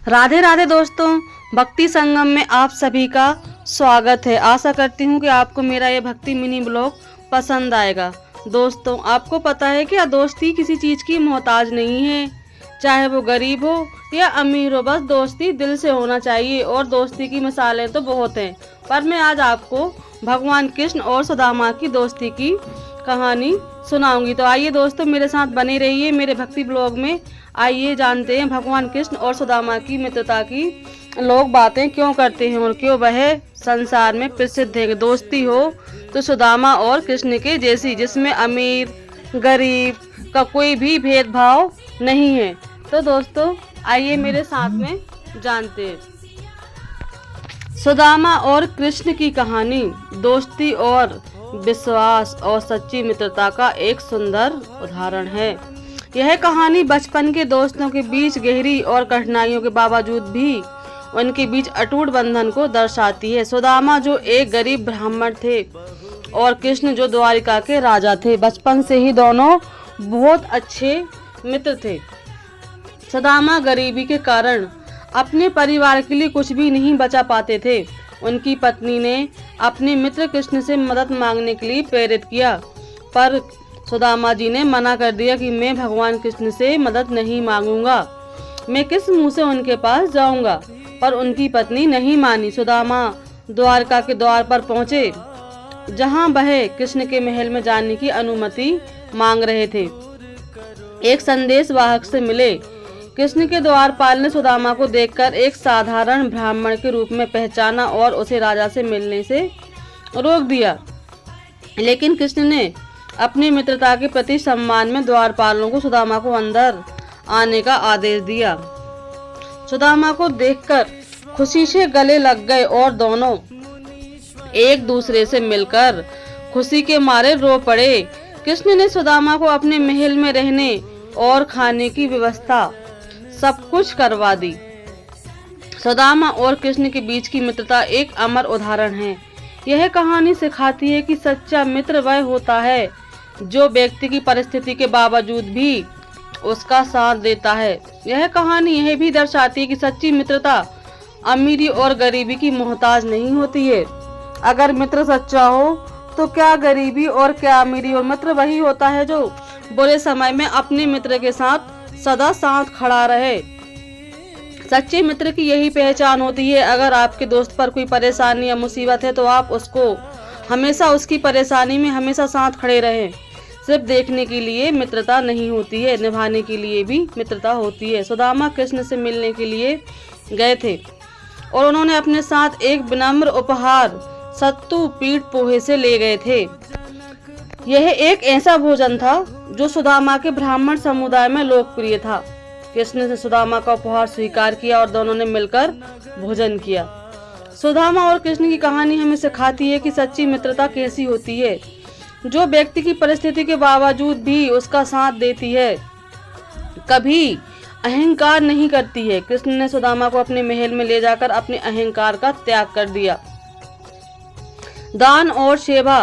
राधे राधे दोस्तों, भक्ति संगम में आप सभी का स्वागत है। आशा करती हूँ कि आपको मेरा ये भक्ति मिनी ब्लॉग पसंद आएगा। दोस्तों, आपको पता है कि दोस्ती किसी चीज़ की मोहताज नहीं है, चाहे वो गरीब हो या अमीर हो, बस दोस्ती दिल से होना चाहिए। और दोस्ती की मिसालें तो बहुत हैं, पर मैं आज आपको भगवान कृष्ण और सुदामा की दोस्ती की कहानी सुनाऊंगी। तो आइए दोस्तों, मेरे साथ बने रहिए मेरे भक्ति ब्लॉग में। आइए जानते हैं भगवान कृष्ण और सुदामा की मित्रता की लोग बातें क्यों करते हैं और क्यों वह संसार में प्रसिद्ध है। दोस्ती हो तो सुदामा और कृष्ण के जैसी, जिसमें अमीर गरीब का कोई भी भेदभाव नहीं है। तो दोस्तों आइए मेरे साथ में जानते हैं सुदामा और कृष्ण की कहानी। दोस्ती और विश्वास और सच्ची मित्रता का एक सुंदर उदाहरण है। यह कहानी बचपन के दोस्तों के बीच गहरी और कठिनाइयों के बावजूद भी उनके बीच अटूट बंधन को दर्शाती है। सुदामा जो एक गरीब ब्राह्मण थे और कृष्ण जो द्वारिका के राजा थे, बचपन से ही दोनों बहुत अच्छे मित्र थे। सुदामा गरीबी के कारण अपने परिवार के लिए कुछ भी नहीं बचा पाते थे। उनकी पत्नी ने अपने मित्र कृष्ण से मदद मांगने के लिए प्रेरित किया, पर सुदामा जी ने मना कर दिया कि मैं भगवान कृष्ण से मदद नहीं मांगूंगा, मैं किस मुंह से उनके पास जाऊंगा। पर उनकी पत्नी नहीं मानी। सुदामा द्वारका के द्वार पर पहुंचे, जहां वह कृष्ण के महल में जाने की अनुमति मांग रहे थे। एक संदेश वाहक से मिले। कृष्ण के द्वारपाल ने सुदामा को देखकर एक साधारण ब्राह्मण के रूप में पहचाना और उसे राजा से मिलने से रोक दिया। लेकिन कृष्ण ने अपनी मित्रता के प्रति सम्मान में द्वारपालों को सुदामा को अंदर आने का आदेश दिया। सुदामा को देखकर खुशी से गले लग गए और दोनों एक दूसरे से मिलकर खुशी के मारे रो पड़े। कृष्ण ने सुदामा को अपने महल में रहने और खाने की व्यवस्था सब कुछ करवा दी। सुदामा और कृष्ण के बीच की मित्रता एक अमर उदाहरण है। यह कहानी सिखाती है कि सच्चा मित्र वह होता है जो व्यक्ति की परिस्थिति के बावजूद भी उसका साथ देता है। यह कहानी यह भी दर्शाती है कि सच्ची मित्रता अमीरी और गरीबी की मोहताज नहीं होती है। अगर मित्र सच्चा हो तो क्या गरीबी और क्या अमीरी, और मित्र वही होता है जो बुरे समय में अपने मित्र के साथ सदा साथ खड़ा रहे। सच्चे मित्र की यही पहचान होती है। अगर आपके दोस्त पर कोई परेशानी या मुसीबत है तो आप उसको हमेशा उसकी परेशानी में हमेशा साथ खड़े रहें। सिर्फ देखने के लिए मित्रता नहीं होती है, निभाने के लिए भी मित्रता होती है। सुदामा कृष्ण से मिलने के लिए गए थे और उन्होंने अपने साथ एक विनम्र उपहार सत्तू पीठ पोहे से ले गए थे। यह एक ऐसा भोजन था जो सुदामा के ब्राह्मण समुदाय में लोकप्रिय था। कृष्ण ने सुदामा का उपहार स्वीकार किया और दोनों ने मिलकर भोजन किया। सुदामा और कृष्ण की कहानी हमें सिखाती है कि सच्ची मित्रता कैसी होती है, जो व्यक्ति की परिस्थिति के बावजूद भी उसका साथ देती है, कभी अहंकार नहीं करती है। कृष्ण ने सुदामा को अपने महल में ले जाकर अपने अहंकार का त्याग कर दिया। दान और सेवा।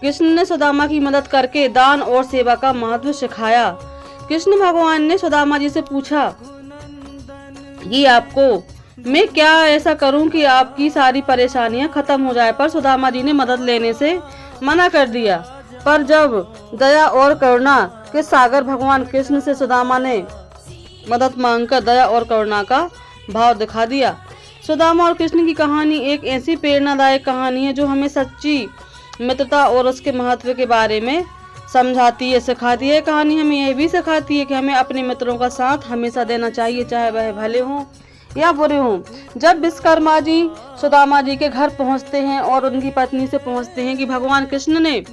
कृष्ण ने सुदामा की मदद करके दान और सेवा का महत्व सिखाया। कृष्ण भगवान ने सुदामा जी से पूछा कि आपको मैं क्या ऐसा करूं कि आपकी सारी परेशानियां खत्म हो जाए, पर सुदामा जी ने मदद लेने से मना कर दिया। पर जब दया और करुणा के सागर भगवान कृष्ण से सुदामा ने मदद मांगकर दया और करुणा का भाव दिखा दिया। सुदामा और कृष्ण की कहानी एक ऐसी प्रेरणादायक कहानी है जो हमें सच्ची मित्रता और उसके महत्व के बारे में समझाती है, सिखाती है। कहानी हमें यह भी सिखाती है कि हमें अपने मित्रों का साथ हमेशा देना चाहिए, चाहे वह भले हों या बुरे हों। जब विश्वकर्मा जी सुदामा जी के घर पहुंचते हैं और उनकी पत्नी से पूछते हैं कि भगवान कृष्ण ने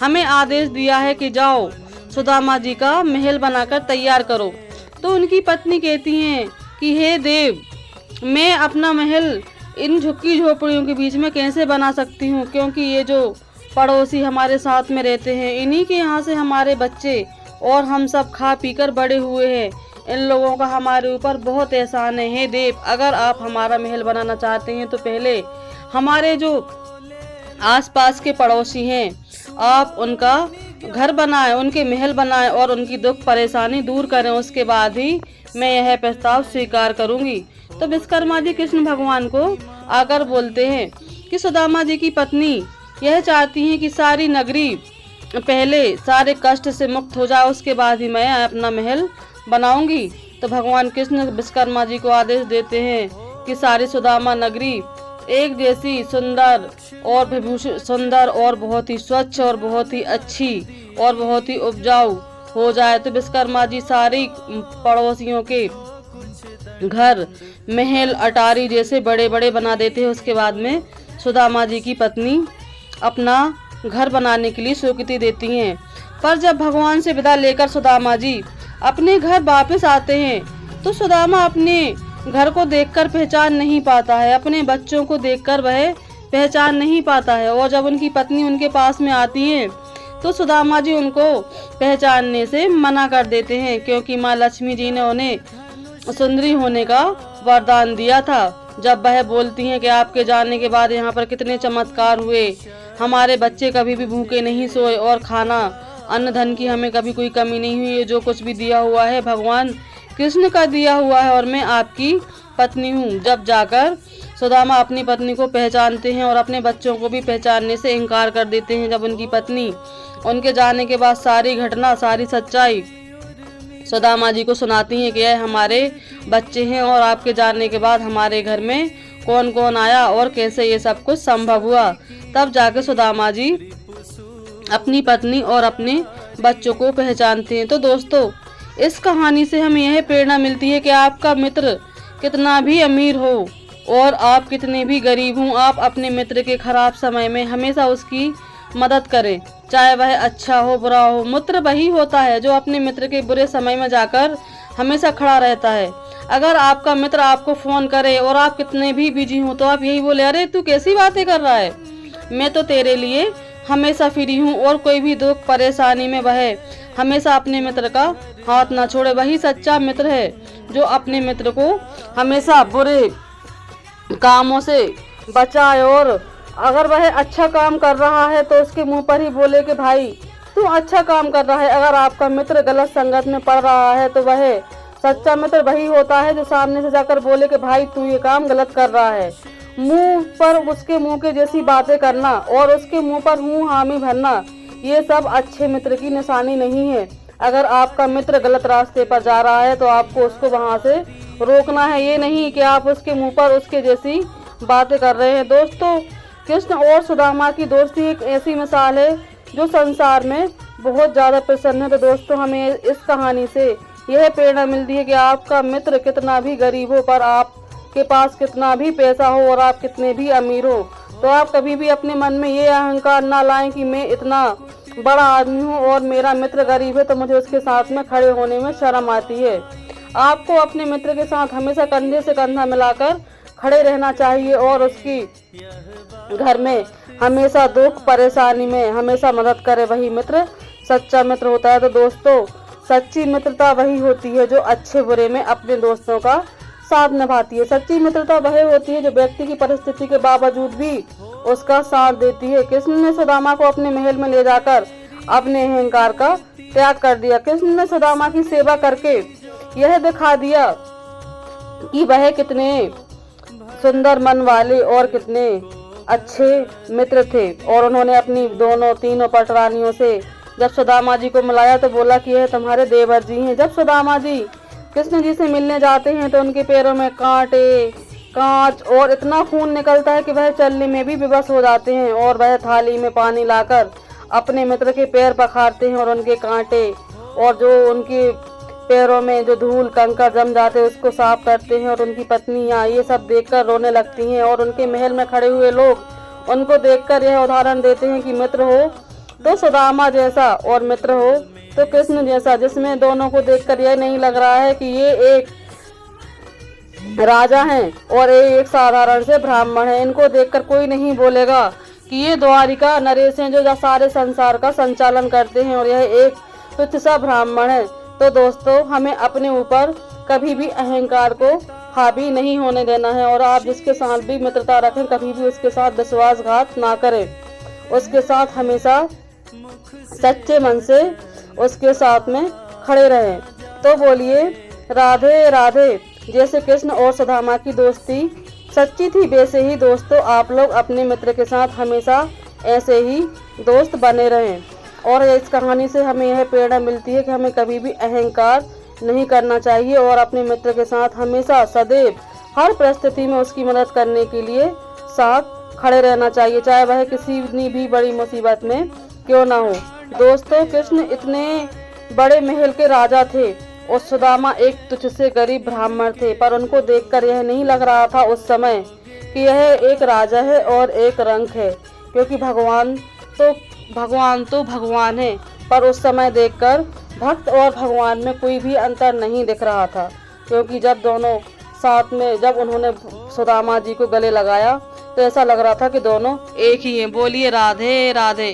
हमें आदेश दिया है कि जाओ सुदामा जी का महल बनाकर तैयार करो, तो उनकी पत्नी कहती हैं कि हे देव, मैं अपना महल इन झुग्गी झोपड़ियों के बीच में कैसे बना सकती हूँ, क्योंकि ये जो पड़ोसी हमारे साथ में रहते हैं, इन्हीं के यहाँ से हमारे बच्चे और हम सब खा पीकर बड़े हुए हैं। इन लोगों का हमारे ऊपर बहुत एहसान है। हे देव, अगर आप हमारा महल बनाना चाहते हैं तो पहले हमारे जो आसपास के पड़ोसी हैं आप उनका घर बनाएं, उनके महल बनाएं और उनकी दुख परेशानी दूर करें। उसके बाद ही मैं यह प्रस्ताव स्वीकार करूंगी। तो विश्वकर्मा जी कृष्ण भगवान को आकर बोलते हैं कि सुदामा जी की पत्नी यह चाहती है कि सारी नगरी पहले सारे कष्ट से मुक्त हो जाए, उसके बाद ही मैं अपना महल बनाऊंगी। तो भगवान कृष्ण विश्वकर्मा जी को आदेश देते हैं कि सारी सुदामा नगरी एक जैसी सुंदर और बहुत ही स्वच्छ और बहुत ही अच्छी और बहुत ही उपजाऊ हो जाए। तो विश्वकर्मा जी सारी पड़ोसियों के घर महल अटारी जैसे बड़े बड़े बना देते हैं। उसके बाद में सुदामा जी की पत्नी अपना घर बनाने के लिए स्वीकृति देती हैं। पर जब भगवान से विदा लेकर सुदामा जी अपने घर वापस आते हैं तो सुदामा अपने घर को देखकर पहचान नहीं पाता है, अपने बच्चों को देखकर वह पहचान नहीं पाता है। और जब उनकी पत्नी उनके पास में आती है तो सुदामा जी उनको पहचानने से मना कर देते हैं, क्योंकि माँ लक्ष्मी जी ने उन्हें सुंदरी होने का वरदान दिया था। जब वह बोलती हैं कि आपके जाने के बाद यहाँ पर कितने चमत्कार हुए, हमारे बच्चे कभी भी भूखे नहीं सोए और खाना अन्न धन की हमें कभी कोई कमी नहीं हुई, जो कुछ भी दिया हुआ है भगवान कृष्ण का दिया हुआ है और मैं आपकी पत्नी हूँ। जब जाकर सुदामा अपनी पत्नी को पहचानते हैं और अपने बच्चों को भी पहचानने से इनकार कर देते हैं। जब उनकी पत्नी उनके जाने के बाद सारी घटना सारी सच्चाई सुदामा जी को सुनाती हैं कि यह हमारे बच्चे हैं और आपके जाने के बाद हमारे घर में कौन कौन आया और कैसे ये सब कुछ संभव हुआ, तब जाके सुदामा जी अपनी पत्नी और अपने बच्चों को पहचानते हैं। तो दोस्तों, इस कहानी से हमें यह प्रेरणा मिलती है कि आपका मित्र कितना भी अमीर हो और आप कितने भी गरीब हों, आप अपने मित्र के खराब समय में हमेशा उसकी मदद करें, चाहे वह अच्छा हो बुरा हो। मित्र वही होता है जो अपने मित्र के बुरे समय में जाकर हमेशा खड़ा रहता है। अगर आपका मित्र आपको फोन करे और आप कितने भी बिजी हो तो आप यही बोले, अरे तू कैसी बातें कर रहा है, मैं तो तेरे लिए हमेशा फ्री हूँ। और कोई भी दुख परेशानी में वह हमेशा अपने मित्र का हाथ ना छोड़े। वही सच्चा मित्र है जो अपने मित्र को हमेशा बुरे कामों से बचाए और अगर वह अच्छा काम कर रहा है तो उसके मुंह पर ही बोले कि भाई तू अच्छा काम कर रहा है। अगर आपका मित्र गलत संगत में पड़ रहा है तो वह सच्चा मित्र वही होता है जो सामने से जाकर बोले कि भाई तू ये काम गलत कर रहा है। मुंह पर उसके मुंह के जैसी बातें करना और उसके मुंह पर हूँ हामी भरना, ये सब अच्छे मित्र की निशानी नहीं है। अगर आपका मित्र गलत रास्ते पर जा रहा है तो आपको उसको वहां से रोकना है, ये नहीं कि आप उसके मुंह पर उसके जैसी बातें कर रहे हैं। दोस्तों, कृष्ण और सुदामा की दोस्ती एक ऐसी मिसाल है जो संसार में बहुत ज़्यादा प्रसन्न है। तो दोस्तों, हमें इस कहानी से यह प्रेरणा मिलती है कि आपका मित्र कितना भी गरीब हो, पर आपके पास कितना भी पैसा हो और आप कितने भी अमीर हो, तो आप कभी भी अपने मन में ये अहंकार ना लाएं कि मैं इतना बड़ा आदमी हूँ और मेरा मित्र गरीब है तो मुझे उसके साथ में खड़े होने में शर्म आती है। आपको अपने मित्र के साथ हमेशा कंधे से कंधा मिलाकर खड़े रहना चाहिए और उसकी घर में हमेशा दुख परेशानी में हमेशा मदद करे, वही मित्र सच्चा मित्र होता है। तो दोस्तों, सच्ची मित्रता वही होती है जो अच्छे बुरे में अपने दोस्तों का साथ निभाती है। सच्ची मित्रता वह होती है जो व्यक्ति की परिस्थिति के बावजूद भी उसका साथ देती है। कृष्ण ने सुदामा को अपने महल में ले जाकर अपने अहंकार का त्याग कर दिया। कृष्ण ने सुदामा की सेवा करके यह दिखा दिया कि वह कितने सुंदर मन वाले और कितने अच्छे मित्र थे। और उन्होंने अपनी तीनों पटरानियों से जब सुदामा जी को मिलाया तो बोला कि यह तुम्हारे देवर जी हैं। जब सुदामा जी कृष्ण जी से मिलने जाते हैं तो उनके पैरों में कांच और इतना खून निकलता है कि वह चलने में भी विवश हो जाते हैं। और वह थाली में पानी लाकर अपने मित्र के पैर पखारते हैं और उनके कांटे और जो उनके पैरों में जो धूल कंकड़ जम जाते हैं उसको साफ करते हैं। और उनकी पत्नियां ये सब देखकर रोने लगती हैं और उनके महल में खड़े हुए लोग उनको देखकर यह उदाहरण देते हैं कि मित्र हो तो सुदामा जैसा और मित्र हो तो कृष्ण जैसा, जिसमें दोनों को देखकर यह नहीं लग रहा है कि ये एक राजा हैं और ये एक साधारण से ब्राह्मण है। इनको देखकर कोई नहीं बोलेगा कि ये द्वारिका नरेश हैं जो सारे संसार का संचालन करते हैं और यह एक तुच्छ सा ब्राह्मण है। तो दोस्तों, हमें अपने ऊपर कभी भी अहंकार को हावी नहीं होने देना है और आप जिसके साथ भी मित्रता रखें कभी भी उसके साथ विश्वासघात ना करें, उसके साथ हमेशा सच्चे मन से उसके साथ में खड़े रहें। तो बोलिए राधे राधे। जैसे कृष्ण और सुदामा की दोस्ती सच्ची थी, वैसे ही दोस्तों आप लोग अपने मित्र के साथ हमेशा ऐसे ही दोस्त बने रहें। और इस कहानी से हमें यह प्रेरणा मिलती है कि हमें कभी भी अहंकार नहीं करना चाहिए और अपने मित्र के साथ हमेशा सदैव हर परिस्थिति में उसकी मदद करने के लिए साथ खड़े रहना चाहिए, चाहे वह किसी भी बड़ी मुसीबत में क्यों ना हो। दोस्तों कृष्ण इतने बड़े महल के राजा थे और सुदामा एक तुच्छ से गरीब ब्राह्मण थे, पर उनको देखकर यह नहीं लग रहा था उस समय कि यह एक राजा है और एक रंक है, क्योंकि भगवान तो भगवान है। पर उस समय देखकर भक्त और भगवान में कोई भी अंतर नहीं दिख रहा था, क्योंकि जब दोनों साथ में जब उन्होंने सुदामा जी को गले लगाया तो ऐसा लग रहा था कि दोनों एक ही हैं। बोलिए राधे राधे।